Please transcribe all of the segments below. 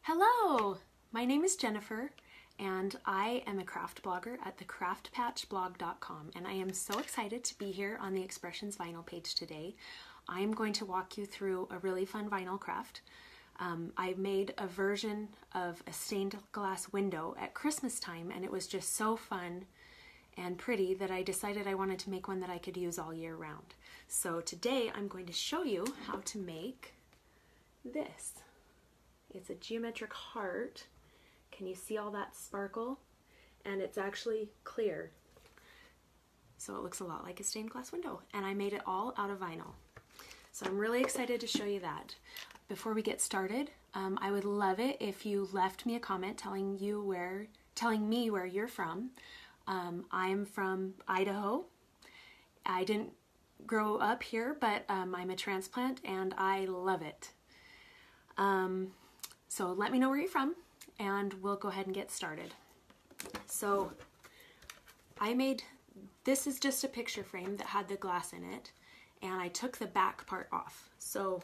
Hello, my name is Jennifer and I am a craft blogger at thecraftpatchblog.com, and I am so excited to be here on the Expressions Vinyl page today. I am going to walk you through a really fun vinyl craft. I made a version of a stained glass window at Christmas time, and it was just so fun and pretty that I decided I wanted to make one that I could use all year round. So today I'm going to show you how to make this. It's a geometric heart. Can you see all that sparkle? And it's actually clear. So it looks a lot like a stained glass window. And I made it all out of vinyl. So I'm really excited to show you that. Before we get started, I would love it if you left me a comment telling me where you're from. I'm from Idaho. I didn't grow up here, but I'm a transplant and I love it. So let me know where you're from and we'll go ahead and get started. So this is just a picture frame that had the glass in it, and I took the back part off. So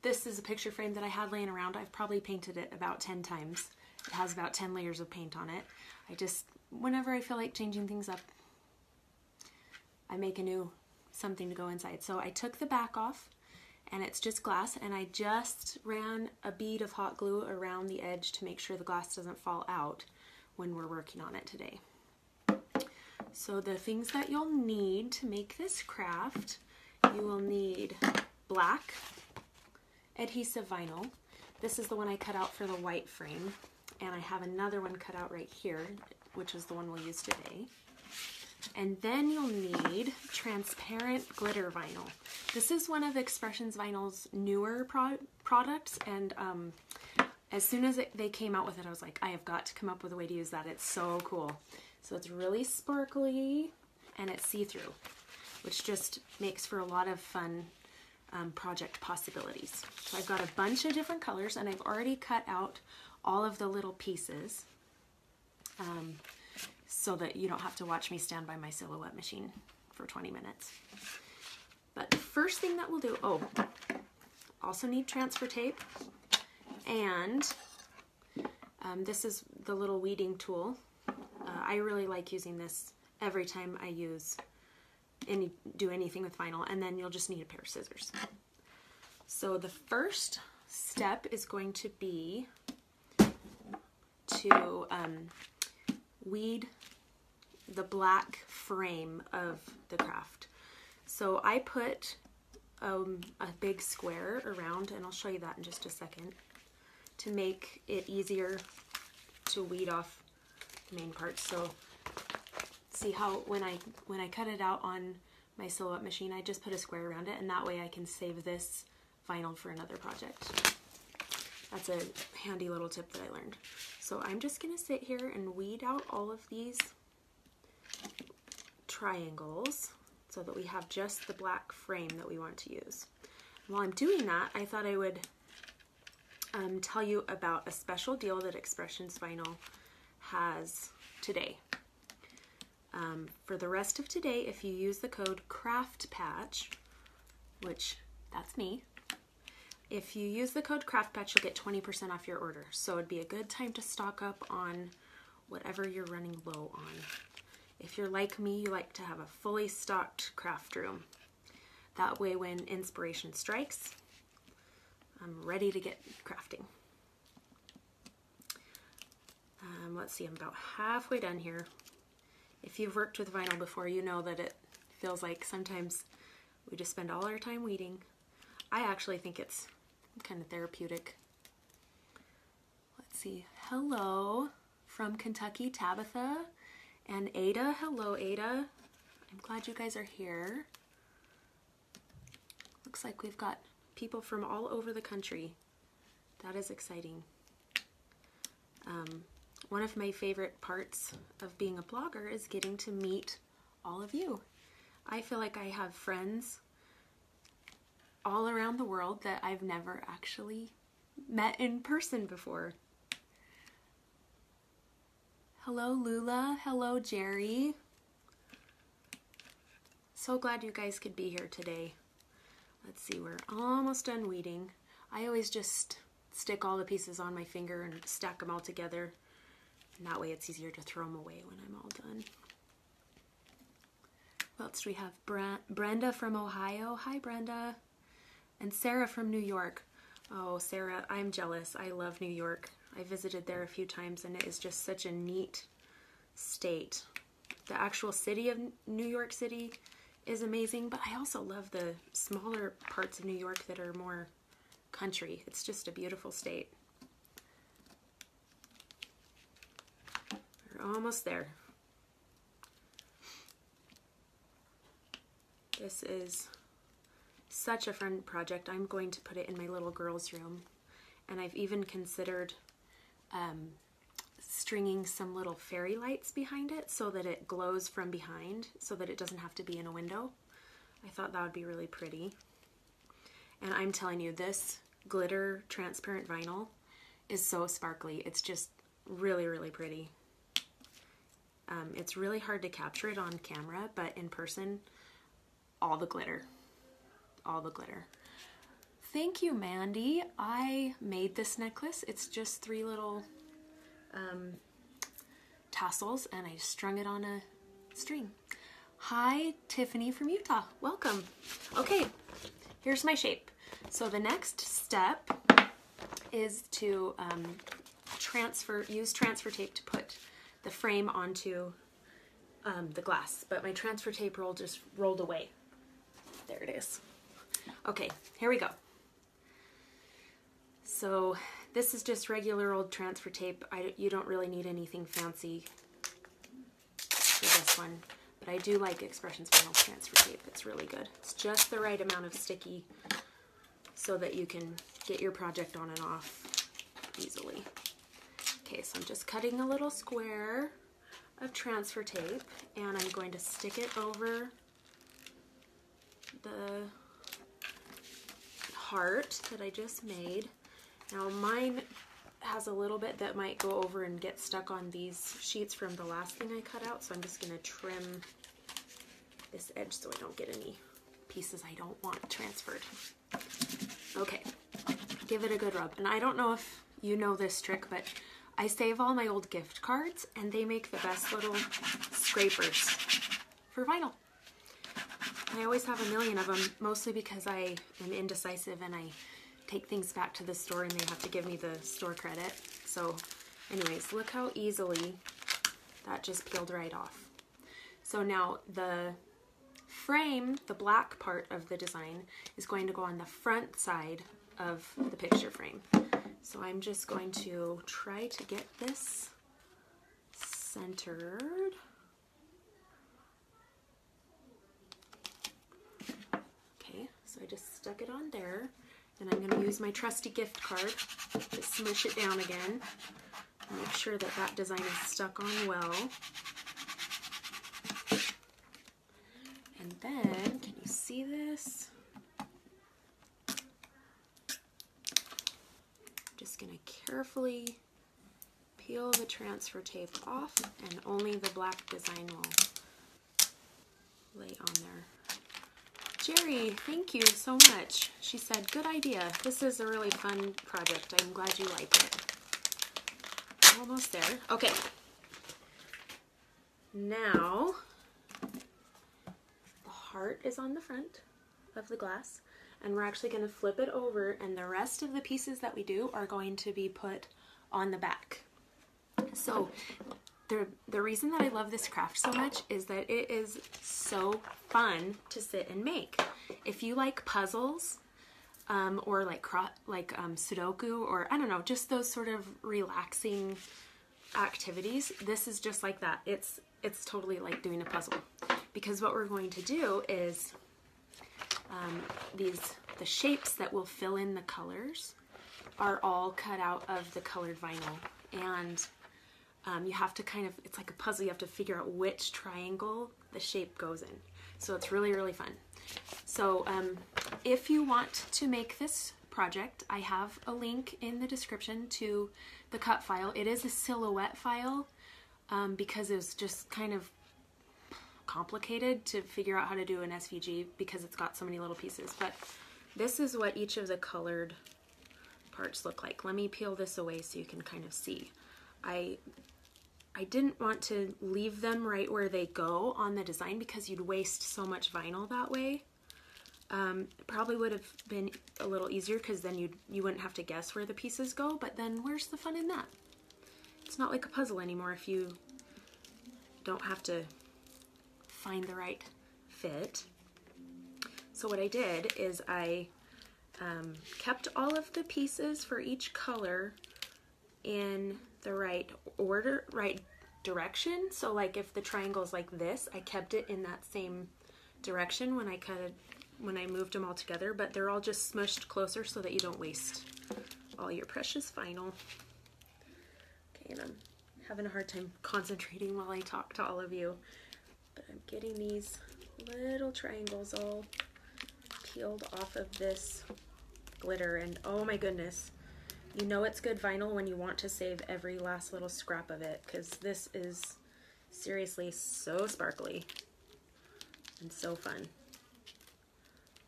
this is a picture frame that I had laying around. I've probably painted it about 10 times. It has about 10 layers of paint on it. Whenever I feel like changing things up, I make a new something to go inside. So I took the back off, and it's just glass, and I just ran a bead of hot glue around the edge to make sure the glass doesn't fall out when we're working on it today. So the things that you'll need to make this craft, you will need black adhesive vinyl. This is the one I cut out for the white frame, and I have another one cut out right here, which is the one we'll use today. And then you'll need transparent glitter vinyl. This is one of Expressions Vinyl's newer products, and as soon as they came out with it, I was like, I have got to come up with a way to use that. It's so cool. So it's really sparkly and it's see-through, which just makes for a lot of fun project possibilities. So I've got a bunch of different colors, and I've already cut out all of the little pieces so that you don't have to watch me stand by my silhouette machine for 20 minutes. But the first thing that we'll do, also need transfer tape, and this is the little weeding tool. I really like using this every time I do anything with vinyl, and then you'll just need a pair of scissors. So the first step is going to be to weed the black frame of the craft. So I put a big square around, and I'll show you that in just a second, to make it easier to weed off the main parts. So see how when I cut it out on my silhouette machine, I just put a square around it, and that way I can save this vinyl for another project. That's a handy little tip that I learned. So I'm just gonna sit here and weed out all of these triangles so that we have just the black frame that we want to use. While I'm doing that, I thought I would tell you about a special deal that Expressions Vinyl has today. For the rest of today, if you use the code CRAFTPATCH, which that's me, if you use the code CRAFTPATCH, you'll get 20% off your order. So it'd be a good time to stock up on whatever you're running low on. If you're like me, you like to have a fully stocked craft room. That way when inspiration strikes, I'm ready to get crafting. Let's see, I'm about halfway done here. If you've worked with vinyl before, you know that it feels like sometimes we just spend all our time weeding. I actually think it's kind of therapeutic. Let's see, hello from Kentucky, Tabitha and Ada. Hello, Ada. I'm glad you guys are here. Looks like we've got people from all over the country. That is exciting. One of my favorite parts of being a blogger is getting to meet all of you. I feel like I have friends all around the world that I've never actually met in person before. Hello, Lula. Hello, Jerry. So glad you guys could be here today. Let's see, we're almost done weeding. I always just stick all the pieces on my finger and stack them all together. And that way it's easier to throw them away when I'm all done. What else do we have? Brenda from Ohio. Hi, Brenda. And Sarah from New York. Oh, Sarah, I'm jealous. I love New York. I visited there a few times and it is just such a neat state. The actual city of New York City is amazing, but I also love the smaller parts of New York that are more country. It's just a beautiful state. We're almost there. This is such a fun project. I'm going to put it in my little girl's room, and I've even considered stringing some little fairy lights behind it so that it glows from behind, so that it doesn't have to be in a window. I thought that would be really pretty. And I'm telling you, this glitter transparent vinyl is so sparkly. It's just really, really pretty. It's really hard to capture it on camera, but in person, all the glitter. All the glitter. Thank you, Mandy. I made this necklace. It's just 3 little tassels, and I strung it on a string. Hi, Tiffany from Utah. Welcome. Okay, here's my shape. So the next step is to use transfer tape to put the frame onto the glass, but my transfer tape roll just rolled away. There it is. Okay, here we go. So this is just regular old transfer tape. You don't really need anything fancy for this one, but I do like Expressions Vinyl transfer tape. It's really good. It's just the right amount of sticky so that you can get your project on and off easily. Okay, so I'm just cutting a little square of transfer tape, and I'm going to stick it over the heart that I just made. Now mine has a little bit that might go over and get stuck on these sheets from the last thing I cut out, so I'm just going to trim this edge so I don't get any pieces I don't want transferred. Okay, give it a good rub. And I don't know if you know this trick, but I save all my old gift cards, and they make the best little scrapers for vinyl. I always have a million of them, mostly because I am indecisive and I take things back to the store and they have to give me the store credit. So anyways, look how easily that just peeled right off. So now the frame, the black part of the design, is going to go on the front side of the picture frame. So I'm just going to try to get this centered. So I just stuck it on there, and I'm going to use my trusty gift card to smush it down again. Make sure that that design is stuck on well. And then, can you see this? I'm just going to carefully peel the transfer tape off, and only the black design will lay on there. Jerry, thank you so much. She said, good idea. This is a really fun project. I'm glad you like it. Almost there. Okay. Now, the heart is on the front of the glass, and we're actually going to flip it over, and the rest of the pieces that we do are going to be put on the back. So the reason that I love this craft so much is that it is so fun to sit and make. If you like puzzles, or like Sudoku, or I don't know, just those sort of relaxing activities, this is just like that. It's totally like doing a puzzle, because what we're going to do is the shapes that will fill in the colors are all cut out of the colored vinyl, and you have to kind of, it's like a puzzle, you have to figure out which triangle the shape goes in. So it's really, really fun. So if you want to make this project, I have a link in the description to the cut file. It is a silhouette file because it was just kind of complicated to figure out how to do an SVG because it's got so many little pieces. But this is what each of the colored parts look like. Let me peel this away so you can kind of see. I didn't want to leave them right where they go on the design because you'd waste so much vinyl that way. It probably would have been a little easier because then you wouldn't have to guess where the pieces go, but then where's the fun in that? It's not like a puzzle anymore if you don't have to find the right fit. So what I did is I kept all of the pieces for each color in the right order, right direction. So like if the triangle is like this, I kept it in that same direction when I moved them all together, but they're all just smushed closer so that you don't waste all your precious vinyl. Okay, and I'm having a hard time concentrating while I talk to all of you, but I'm getting these little triangles all peeled off of this glitter, and oh my goodness, you know it's good vinyl when you want to save every last little scrap of it, because this is seriously so sparkly and so fun.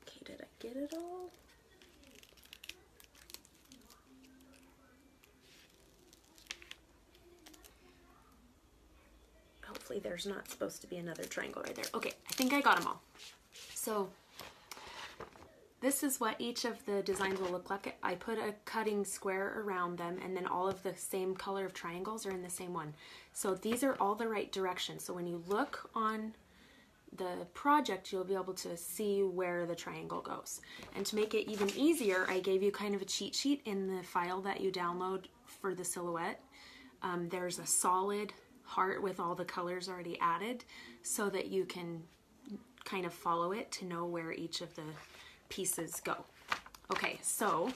Okay, did I get it all? Hopefully there's not supposed to be another triangle right there. Okay, I think I got them all. So this is what each of the designs will look like. I put a cutting square around them, and then all of the same color of triangles are in the same one. So these are all the right direction. So when you look on the project, you'll be able to see where the triangle goes. And to make it even easier, I gave you kind of a cheat sheet in the file that you download for the silhouette. There's a solid heart with all the colors already added so that you can kind of follow it to know where each of the pieces go. Okay, so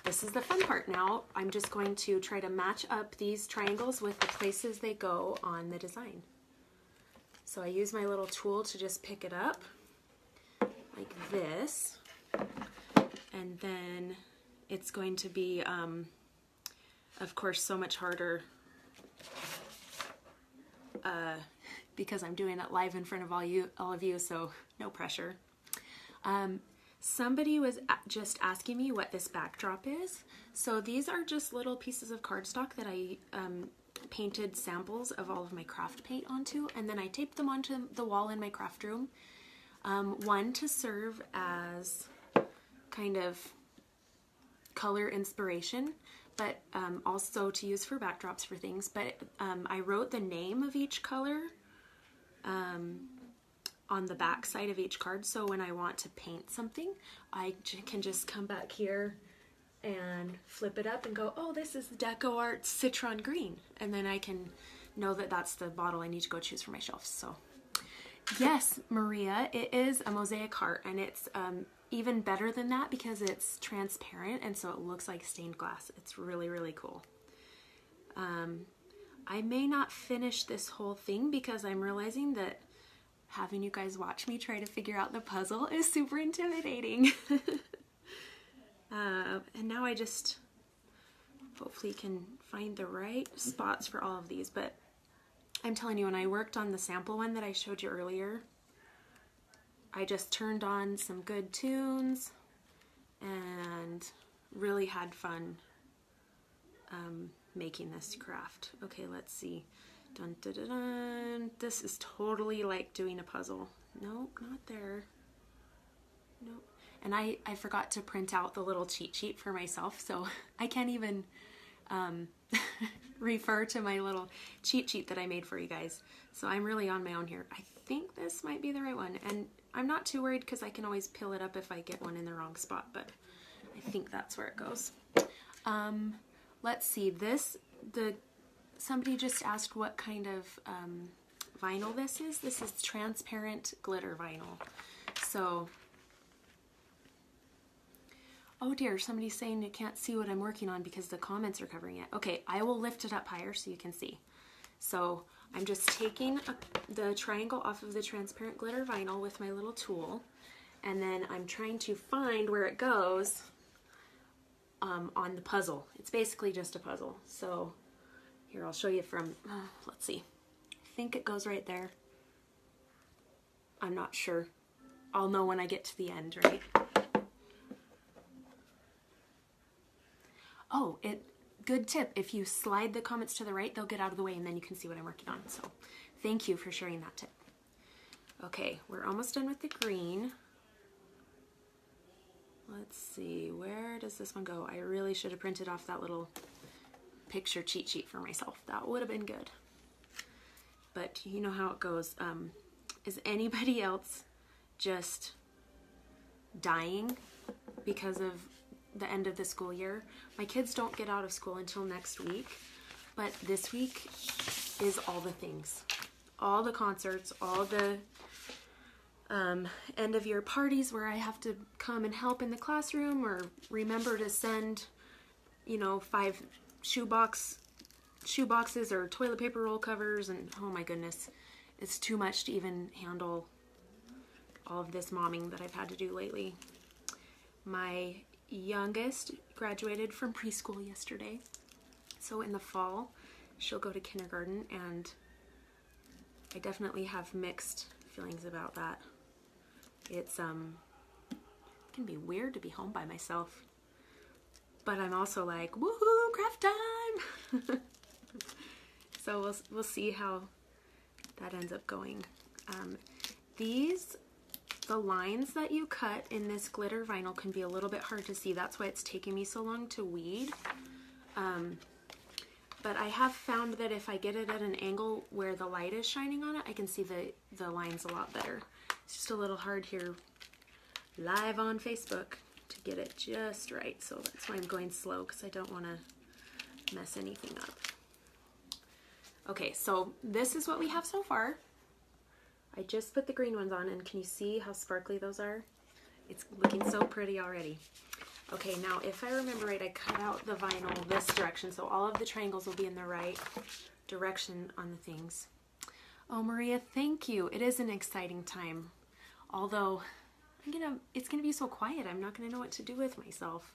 this is the fun part now. I'm just going to try to match up these triangles with the places they go on the design. So I use my little tool to just pick it up like this, and then it's going to be of course so much harder because I'm doing it live in front of all of you, so no pressure. Somebody was just asking me what this backdrop is. So these are just little pieces of cardstock that I painted samples of all of my craft paint onto, and then I taped them onto the wall in my craft room. One to serve as kind of color inspiration, but also to use for backdrops for things. But I wrote the name of each color on the back side of each card, so when I want to paint something, I can just come back here and flip it up and go, oh, this is Deco Arts Citron Green, and then I can know that that's the bottle I need to go choose for my shelf. So yes, Maria, it is a mosaic heart, and it's even better than that because it's transparent, and so it looks like stained glass. It's really, really cool. I may not finish this whole thing because I'm realizing that having you guys watch me try to figure out the puzzle is super intimidating. And now I just hopefully can find the right spots for all of these. But I'm telling you, when I worked on the sample one that I showed you earlier, I just turned on some good tunes and really had fun making this craft. Okay, let's see. Dun, dun, dun, dun. This is totally like doing a puzzle. Nope, not there. Nope. And I forgot to print out the little cheat sheet for myself, so I can't even refer to my little cheat sheet that I made for you guys. So I'm really on my own here. I think this might be the right one, and I'm not too worried because I can always peel it up if I get one in the wrong spot, but I think that's where it goes. Let's see, somebody just asked what kind of vinyl this is. This is transparent glitter vinyl. So, oh dear, somebody's saying you can't see what I'm working on because the comments are covering it. Okay, I will lift it up higher so you can see. So I'm just taking the triangle off of the transparent glitter vinyl with my little tool, and then I'm trying to find where it goes on the puzzle. It's basically just a puzzle. So here, I'll show you from, let's see. I think it goes right there. I'm not sure. I'll know when I get to the end, right? good tip. If you slide the comments to the right, they'll get out of the way and then you can see what I'm working on. So thank you for sharing that tip. Okay, we're almost done with the green. Let's see, where does this one go? I really should have printed off that little picture cheat sheet for myself. That would have been good. But you know how it goes. Is anybody else just dying because of the end of the school year? My kids don't get out of school until next week, but this week is all the things. All the concerts, all the end of year parties where I have to come and help in the classroom or remember to send, you know, 5 shoe boxes or toilet paper roll covers, and oh my goodness, it's too much to even handle all of this momming that I've had to do lately. My youngest graduated from preschool yesterday, so in the fall she'll go to kindergarten, and I definitely have mixed feelings about that. It's it can be weird to be home by myself, but I'm also like, woohoo, craft time. So we'll see how that ends up going. The lines that you cut in this glitter vinyl can be a little bit hard to see. That's why it's taking me so long to weed. But I have found that if I get it at an angle where the light is shining on it, I can see the lines a lot better. It's just a little hard here live on Facebook to get it just right. So that's why I'm going slow, because I don't want to mess anything up. Okay, so this is what we have so far. I just put the green ones on, and can you see how sparkly those are? It's looking so pretty already. Okay, now if I remember right, I cut out the vinyl this direction, so all of the triangles will be in the right direction on the things. Oh, Maria, thank you. It is an exciting time. Although, it's gonna be so quiet, I'm not gonna know what to do with myself.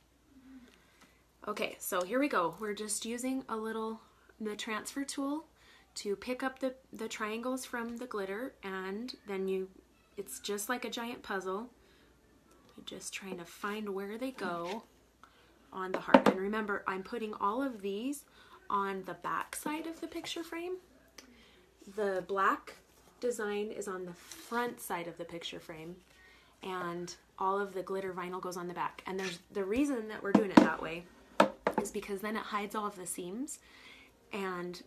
Okay, so here we go. We're just using the transfer tool to pick up the triangles from the glitter, and then it's just like a giant puzzle. You're just trying to find where they go on the heart. And remember, I'm putting all of these on the back side of the picture frame. The black design is on the front side of the picture frame, and all of the glitter vinyl goes on the back. And the reason that we're doing it that way is because then it hides all of the seams, and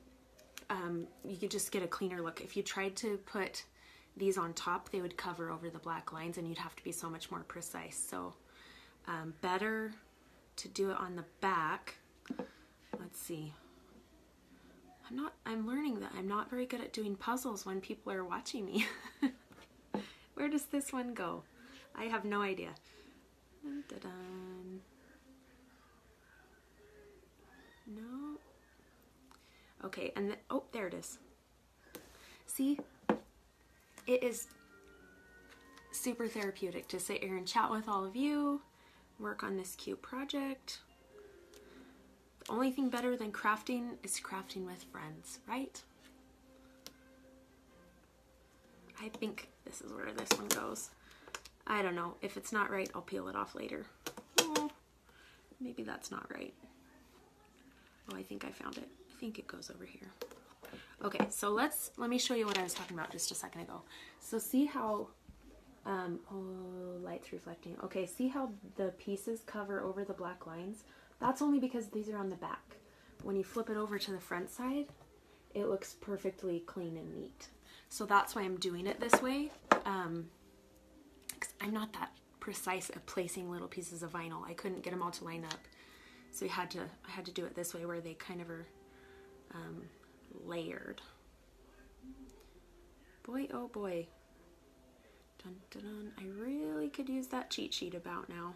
you could just get a cleaner look. If you tried to put these on top, they would cover over the black lines, and you'd have to be so much more precise. So better to do it on the back. Let's see. I'm learning that I'm not very good at doing puzzles when people are watching me. Where does this one go? I have no idea. Dun-dun-dun. No. Okay, and oh, there it is. See? It is super therapeutic to sit here and chat with all of you, work on this cute project. The only thing better than crafting is crafting with friends, right? I think this is where this one goes. I don't know. If it's not right, I'll peel it off later. Oh, maybe that's not right. Oh, I think I found it. I think it goes over here. Okay, so let me show you what I was talking about just a second ago. So see how, oh, light's reflecting. Okay, see how the pieces cover over the black lines? That's only because these are on the back. When you flip it over to the front side, it looks perfectly clean and neat. So that's why I'm doing it this way. 'Cause I'm not that precise at placing little pieces of vinyl. I couldn't get them all to line up. So I had to do it this way, where they kind of are layered. Boy, oh boy. Dun, dun, dun. I really could use that cheat sheet about now.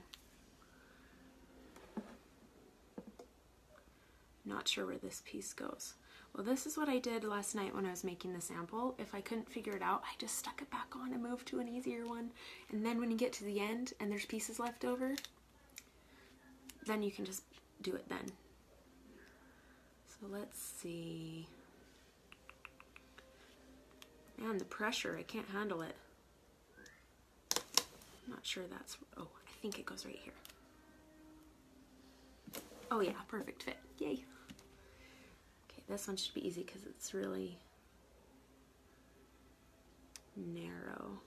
Not sure where this piece goes. Well, this is what I did last night when I was making the sample. If I couldn't figure it out, I just stuck it back on and moved to an easier one. And then when you get to the end and there's pieces left over, then you can just do it then. So let's see. Man, the pressure, I can't handle it. I'm not sure that's, oh, I think it goes right here. Oh yeah, perfect fit, yay. This one should be easy because it's really narrow.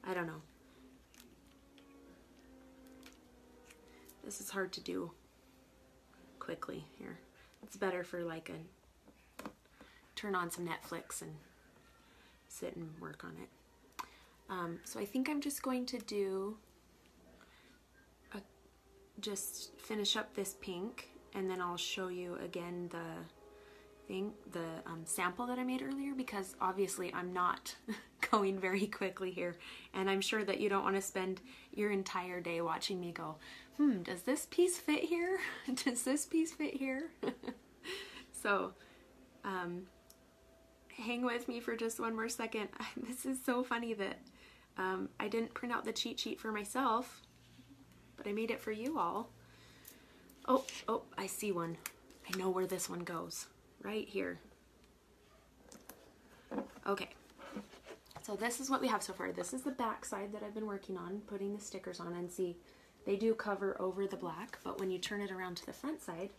I don't know. This is hard to do quickly here. It's better for like a turn on some Netflix and sit and work on it. So I think I'm just going to do just finish up this pink, and then I'll show you again the sample that I made earlier, because obviously I'm not going very quickly here, and I'm sure that you don't want to spend your entire day watching me go, does this piece fit here? Does this piece fit here? So hang with me for just one more second. This is so funny that I didn't print out the cheat sheet for myself, but I made it for you all. Oh, I see one. I know where this one goes. Right here. Okay. So this is what we have so far. This is the back side that I've been working on, putting the stickers on, and see, they do cover over the black, but when you turn it around to the front side,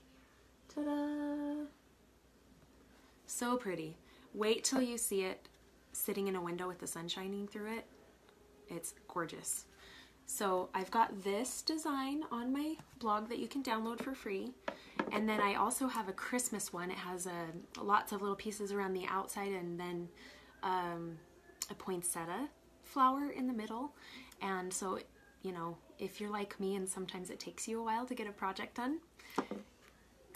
ta-da! So pretty. Wait till you see it sitting in a window with the sun shining through it. It's gorgeous. So I've got this design on my blog that you can download for free. And then I also have a Christmas one. It has lots of little pieces around the outside, and then a poinsettia flower in the middle. And so, you know, if you're like me and sometimes it takes you a while to get a project done,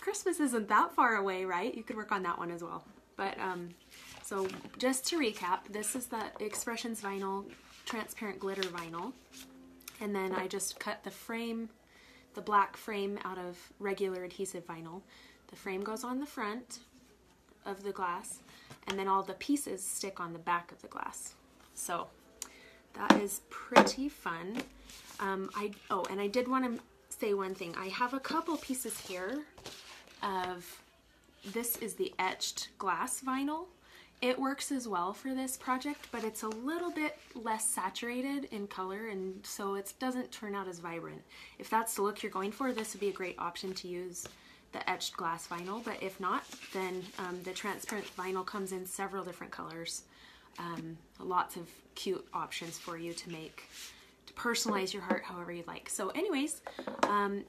Christmas isn't that far away, right? You could work on that one as well. But so just to recap, this is the Expressions vinyl, transparent glitter vinyl. And then I just cut the frame, the black frame, out of regular adhesive vinyl. The frame goes on the front of the glass, and then all the pieces stick on the back of the glass. So that is pretty fun. And I did want to say one thing. I have a couple pieces here of, this is the etched glass vinyl. It works as well for this project, but it's a little bit less saturated in color, and so it doesn't turn out as vibrant. If that's the look you're going for, this would be a great option to use the etched glass vinyl, but if not, then the transparent vinyl comes in several different colors. Lots of cute options for you to make, to personalize your heart however you'd like. So anyways,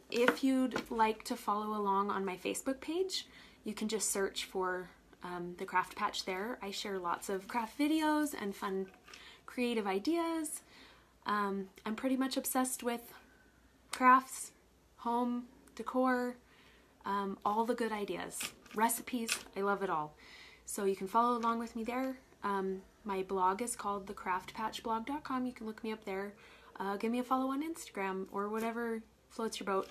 if you'd like to follow along on my Facebook page, you can just search for the Craft Patch there. I share lots of craft videos and fun creative ideas. I'm pretty much obsessed with crafts, home decor, all the good ideas, recipes. I love it all. So you can follow along with me there. My blog is called thecraftpatchblog.com. You can look me up there. Give me a follow on Instagram or whatever floats your boat.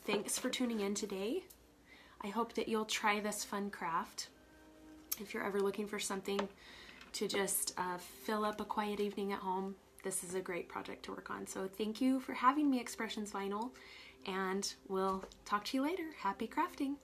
Thanks for tuning in today. I hope that you'll try this fun craft. If you're ever looking for something to just fill up a quiet evening at home, this is a great project to work on. So thank you for having me, Expressions Vinyl, and we'll talk to you later. Happy crafting!